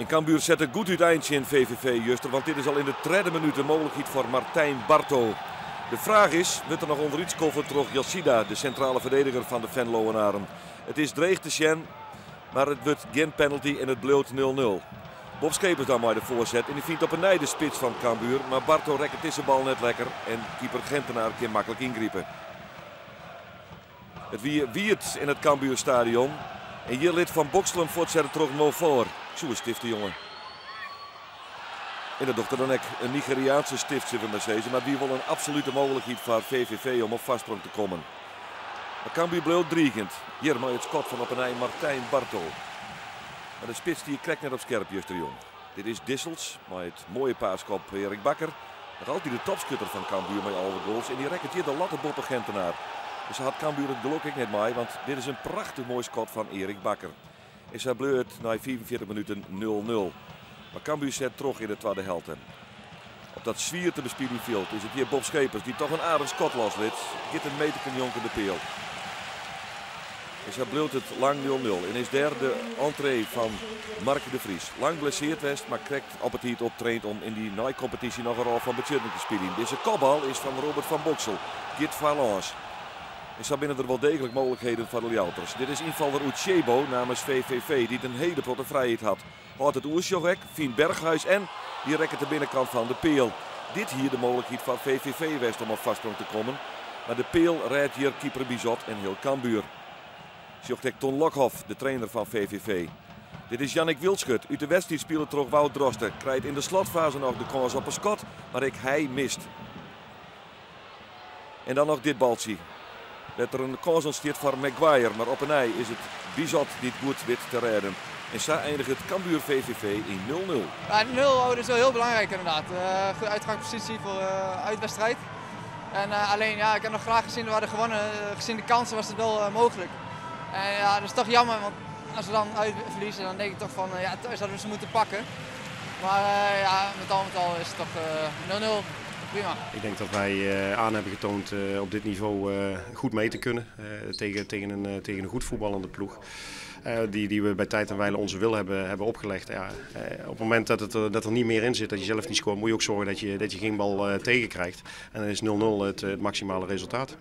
In Cambuur zet een goed uiteindje in VVV, Juster, want dit is al in de derde minuut een mogelijkheid voor Martijn Barto. De vraag is, wordt er nog onder iets koffert terug Yoshida, de centrale verdediger van de Venloenaren. Het is dreig te zien, maar het wordt geen penalty en het bloot 0-0. Bob Schepers dan maar de voorzet en die vindt op een nij de spits van Cambuur, maar Barto rekt het deze bal net lekker en keeper Gentenaar kan makkelijk ingrijpen. Het wiert in het Cambuurstadion en hier lid van Bokselen voortzetten terug 0 voor. Zo is stift de jongen. En dat dochter dan ook een Nigeriaanse stift zit met deze, maar die wil een absolute mogelijkheid voor VVV om op vastsprong te komen. Maar Cambuur bleef dreigend. Hier maar het schot van op een ei Martijn Barto. Maar de spits die krijgt net op scherp, Juster Jong. Dit is Dissels, maar het mooie paaskop Erik Bakker. Nog altijd de topschutter van Cambuur met alle goals. En die rekt hier de lattenboppen Gentenaar. Dus had Cambuur het geluk ik net mee, want dit is een prachtig mooi schot van Erik Bakker. En zij bleut na 44 minuten 0-0. Maar Cambuur zet terug in de tweede helft. Op dat zwier te bespieden veld is het hier Bob Schepers die toch een aardig schot loslid. Giet een meter kan jonken de peel. En zij bleut het lang 0-0. En is derde entree van Mark de Vries. Lang blesseerd West, maar krijgt op het hiet optraind om in die naaicompetitie nog een rol van budgetting te spelen. Deze kopbal is van Robert van Boksel. Git Valence. En zo binnen er wel degelijk mogelijkheden voor de Ljouters. Dit is invaller Uchebo namens VVV die een hele grote vrijheid had. Houdt het oersjogek, Fien Berghuis en die rekt de binnenkant van de peel. Dit hier de mogelijkheid van VVV West om op vastsprong te komen. Maar de peel rijdt hier keeper Bizot en heel Cambuur. Zocht Ton Lokhoff, de trainer van VVV. Dit is Jannik Wildschut. Uit de wedstrijd speelt terug Wout Drosten. Krijgt in de slotfase nog de kans op een schot, maar hij mist. En dan nog dit baltje. Dat er een kans ontstaat voor Maguire, maar op een ei is het Bizot die het goed weet te redden. En zo eindigt het Cambuur VVV in 0-0. Ja, 0 dat is wel heel belangrijk inderdaad. Goede uitgangspositie voor uitwedstrijd. En alleen ja, ik heb nog graag gezien we hadden gewonnen. Gezien de kansen was het wel mogelijk. En ja, dat is toch jammer, want als we dan uitverliezen dan denk ik toch van ja, thuis hadden we ze moeten pakken. Maar ja, met al is het toch 0-0. Prima. Ik denk dat wij aan hebben getoond op dit niveau goed mee te kunnen tegen een goed voetballende ploeg. Die we bij tijd en wijle onze wil hebben opgelegd. Ja, op het moment dat er niet meer in zit, dat je zelf niet scoort, moet je ook zorgen dat je geen bal tegenkrijgt. En dan is 0-0 het maximale resultaat.